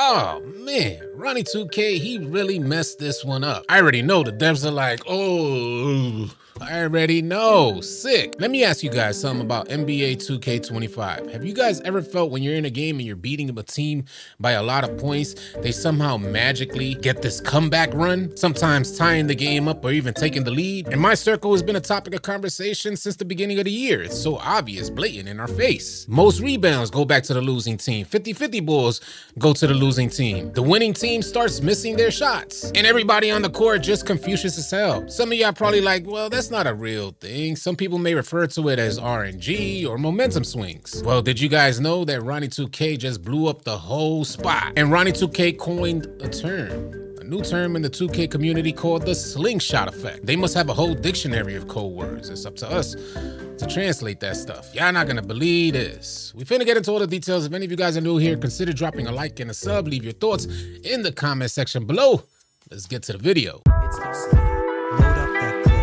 Oh man, Ronnie 2K, he really messed this one up. I already know the devs are like, oh, I already know, sick. Let me ask you guys something about NBA 2K25. Have you guys ever felt when you're in a game and you're beating a team by a lot of points, they somehow magically get this comeback run, sometimes tying the game up or even taking the lead? In my circle, has been a topic of conversation since the beginning of the year. It's so obvious, blatant in our face. Most rebounds go back to the losing team. 50-50 balls go to the losing team. The winning team starts missing their shots. And everybody on the court just Confucius as hell. Some of y'all probably like, well, that's not a real thing. Some people may refer to it as RNG or momentum swings. Well, did you guys know that Ronnie 2K just blew up the whole spot? And Ronnie 2K coined a term. A new term in the 2K community called the slingshot effect. They must have a whole dictionary of code words. It's up to us to translate that stuff. Y'all not gonna believe this. We finna get into all the details. If any of you guys are new here, consider dropping a like and a sub. Leave your thoughts in the comment section below. Let's get to the video. It's AllCity. Load up that clip.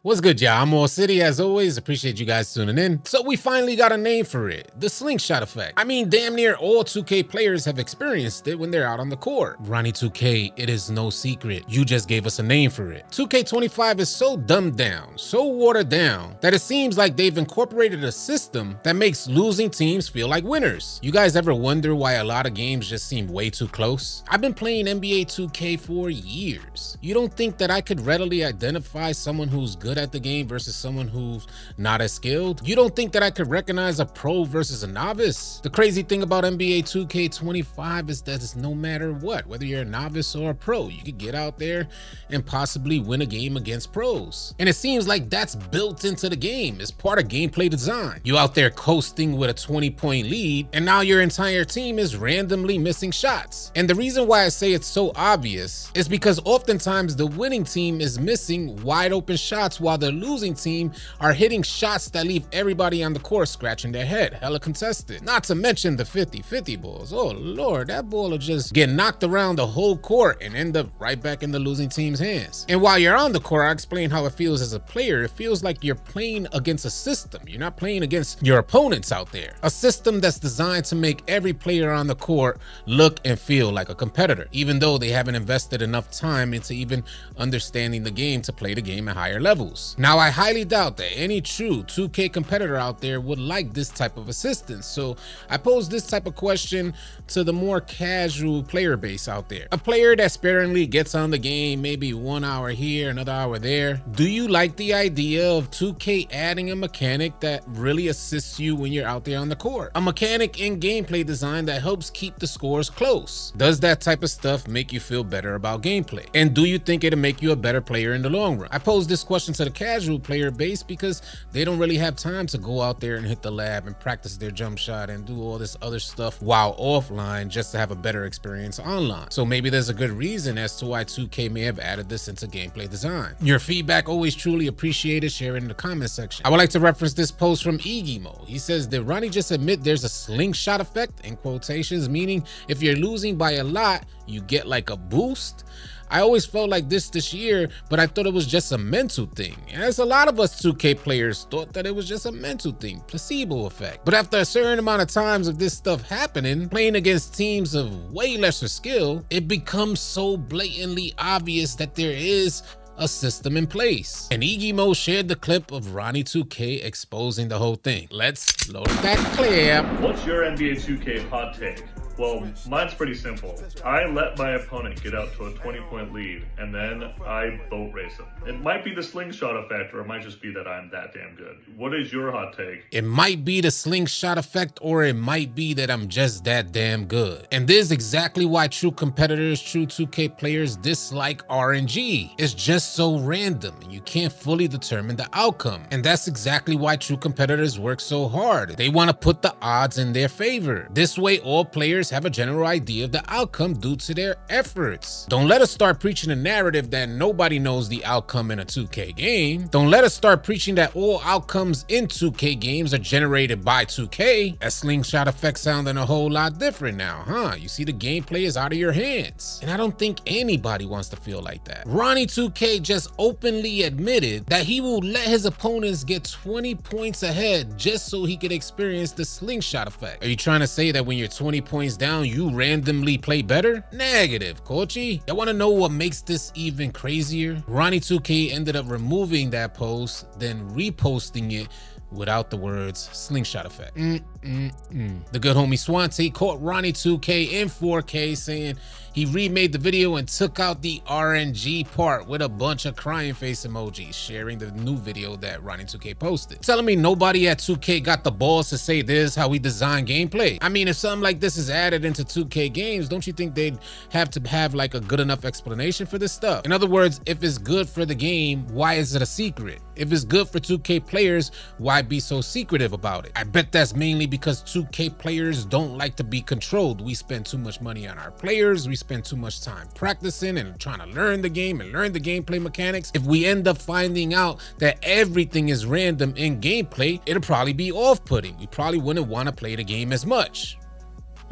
What's good, y'all? I'm AllCity as always. Appreciate you guys tuning in. So we finally got a name for it, the slingshot effect. I mean, damn near all 2K players have experienced it when they're out on the court. Ronnie 2K, it is no secret. You just gave us a name for it. 2K25 is so dumbed down, so watered down, that it seems like they've incorporated a system that makes losing teams feel like winners. You guys ever wonder why a lot of games just seem way too close? I've been playing NBA 2K for years. You don't think that I could readily identify someone who's good at the game versus someone who's not as skilled? You don't think that I could recognize a pro versus a novice? The crazy thing about NBA 2K25 is that it's no matter what, whether you're a novice or a pro, you could get out there and possibly win a game against pros. And it seems like that's built into the game. It's part of gameplay design. You out there coasting with a 20-point lead, and now your entire team is randomly missing shots. And the reason why I say it's so obvious is because oftentimes the winning team is missing wide open shots while the losing team are hitting shots that leave everybody on the court scratching their head, hella contested. Not to mention the 50-50 balls. Oh Lord, that ball will just get knocked around the whole court and end up right back in the losing team's hands. And while you're on the court, I explain how it feels as a player. It feels like you're playing against a system. You're not playing against your opponents out there. A system that's designed to make every player on the court look and feel like a competitor, even though they haven't invested enough time into even understanding the game to play the game at higher levels. Now, I highly doubt that any true 2K competitor out there would like this type of assistance, so I pose this type of question to the more casual player base out there. A player that sparingly gets on the game, maybe 1 hour here, another hour there. Do you like the idea of 2K adding a mechanic that really assists you when you're out there on the court? A mechanic in gameplay design that helps keep the scores close. Does that type of stuff make you feel better about gameplay? And do you think it'll make you a better player in the long run? I pose this question to the casual player base because they don't really have time to go out there and hit the lab and practice their jump shot and do all this other stuff while offline just to have a better experience online. So maybe there's a good reason as to why 2K may have added this into gameplay design. Your feedback always truly appreciated. Share it in the comment section. I would like to reference this post from Igimo. He says, did Ronnie just admit there's a slingshot effect in quotations, meaning if you're losing by a lot, you get like a boost? I always felt like this year, but I thought it was just a mental thing. As a lot of us 2K players thought that it was just a mental thing, placebo effect. But after a certain amount of times of this stuff happening, playing against teams of way lesser skill, it becomes so blatantly obvious that there is a system in place. And Igimo shared the clip of Ronnie 2K exposing the whole thing. Let's load that clip. What's your NBA 2K hot take? Well, mine's pretty simple. I let my opponent get out to a 20-point lead, and then I boat race him. It might be the slingshot effect, or it might just be that I'm that damn good. What is your hot take? It might be the slingshot effect, or it might be that I'm just that damn good. And this is exactly why true competitors, true 2K players dislike RNG. It's just so random, and you can't fully determine the outcome. And that's exactly why true competitors work so hard. They want to put the odds in their favor. This way, all players players have a general idea of the outcome due to their efforts. Don't let us start preaching a narrative that nobody knows the outcome in a 2K game. Don't let us start preaching that all outcomes in 2K games are generated by 2K. That slingshot effect sounding a whole lot different now, huh? You see, the gameplay is out of your hands. And I don't think anybody wants to feel like that. Ronnie 2K just openly admitted that he will let his opponents get 20 points ahead just so he could experience the slingshot effect. Are you trying to say that when you're 20 points down, you randomly play better? Negative, Kochi. You want to know what makes this even crazier? Ronnie 2K ended up removing that post, then reposting it without the words slingshot effect. The good homie Swante caught Ronnie 2K in 4K saying he remade the video and took out the RNG part with a bunch of crying face emojis, sharing the new video that Ronnie 2K posted. Telling me nobody at 2K got the balls to say this is how we design gameplay. I mean, if something like this is added into 2K games, don't you think they'd have to have like a good enough explanation for this stuff? In other words, if it's good for the game, why is it a secret? If it's good for 2K players, why be so secretive about it? I bet that's mainly because 2K players don't like to be controlled. We spend too much money on our players. We spend too much time practicing and trying to learn the game and learn the gameplay mechanics. If we end up finding out that everything is random in gameplay, it'll probably be off-putting. We probably wouldn't want to play the game as much.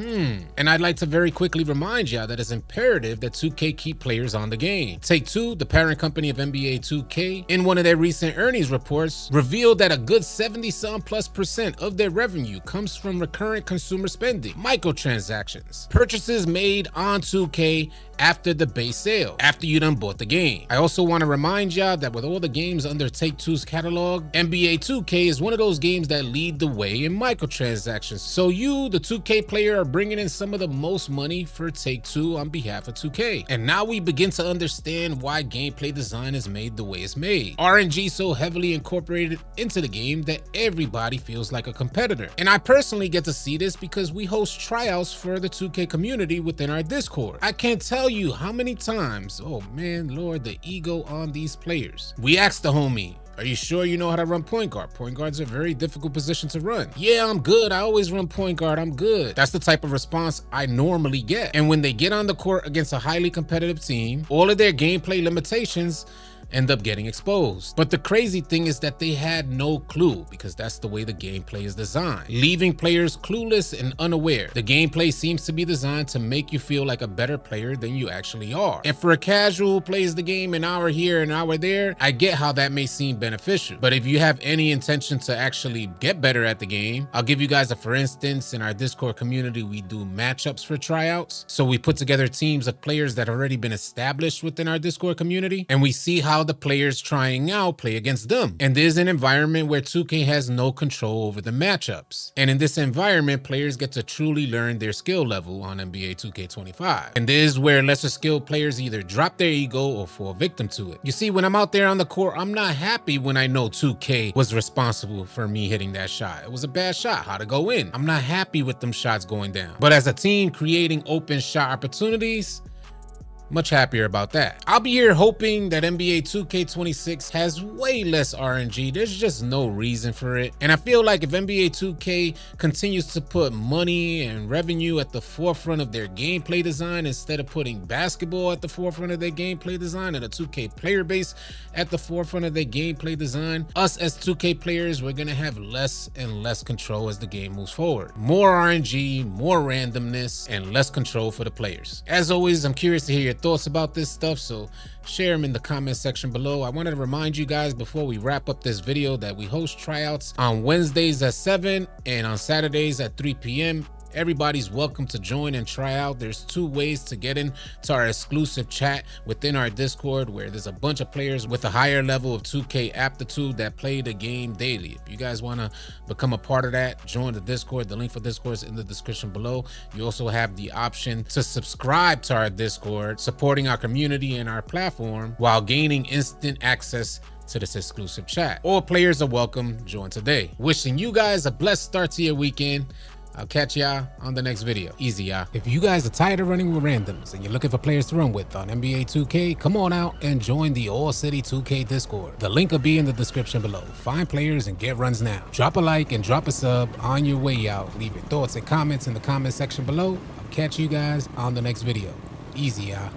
And I'd like to very quickly remind y'all that it's imperative that 2K keep players on the game. Take-Two, the parent company of NBA 2K, in one of their recent earnings reports, revealed that a good 70+ % of their revenue comes from recurrent consumer spending, microtransactions, purchases made on 2K after the base sale, after you done bought the game. I also want to remind y'all that with all the games under Take-Two's catalog, NBA 2K is one of those games that lead the way in microtransactions. So you, the 2K player, are bringing in some of the most money for Take-Two on behalf of 2K. And now we begin to understand why gameplay design is made the way it's made. RNG so heavily incorporated into the game that everybody feels like a competitor. And I personally get to see this because we host tryouts for the 2K community within our Discord. I can't tell you how many times, oh man, Lord, the ego on these players. We asked the homie, are you sure you know how to run point guard? Point guard's a very difficult position to run. Yeah, I'm good. I always run point guard. I'm good. That's the type of response I normally get. And when they get on the court against a highly competitive team, all of their gameplay limitations end up getting exposed. But the crazy thing is that they had no clue, because that's the way the gameplay is designed, leaving players clueless and unaware. The gameplay seems to be designed to make you feel like a better player than you actually are. And for a casual who plays the game an hour here, an hour there, I get how that may seem beneficial. But if you have any intention to actually get better at the game, I'll give you guys a for instance. In our Discord community, we do matchups for tryouts. So we put together teams of players that have already been established within our Discord community, and we see how the players trying out play against them. And there's an environment where 2K has no control over the matchups. And in this environment, players get to truly learn their skill level on NBA 2K25. And this is where lesser skilled players either drop their ego or fall victim to it. You see, when I'm out there on the court, I'm not happy when I know 2K was responsible for me hitting that shot. It was a bad shot. How'd it go in? I'm not happy with them shots going down. But as a team creating open shot opportunities, much happier about that. I'll be here hoping that NBA 2K26 has way less RNG. There's just no reason for it. And I feel like if NBA 2K continues to put money and revenue at the forefront of their gameplay design, instead of putting basketball at the forefront of their gameplay design and a 2K player base at the forefront of their gameplay design, us as 2K players, we're gonna have less and less control as the game moves forward. More RNG, more randomness, and less control for the players. As always, I'm curious to hear your thoughts about this stuff, so share them in the comment section below. I wanted to remind you guys before we wrap up this video that we host tryouts on Wednesdays at 7 and on Saturdays at 3 p.m. Everybody's welcome to join and try out. There's 2 ways to get into our exclusive chat within our Discord, where there's a bunch of players with a higher level of 2K aptitude that play the game daily. If you guys want to become a part of that, join the Discord. The link for Discord is in the description below. You also have the option to subscribe to our Discord, supporting our community and our platform while gaining instant access to this exclusive chat. All players are welcome. Join today. Wishing you guys a blessed start to your weekend. I'll catch y'all on the next video. Easy, y'all. If you guys are tired of running with randoms and you're looking for players to run with on NBA 2K, come on out and join the AllCity 2K Discord. The link will be in the description below. Find players and get runs now. Drop a like and drop a sub on your way out. Leave your thoughts and comments in the comment section below. I'll catch you guys on the next video. Easy, y'all.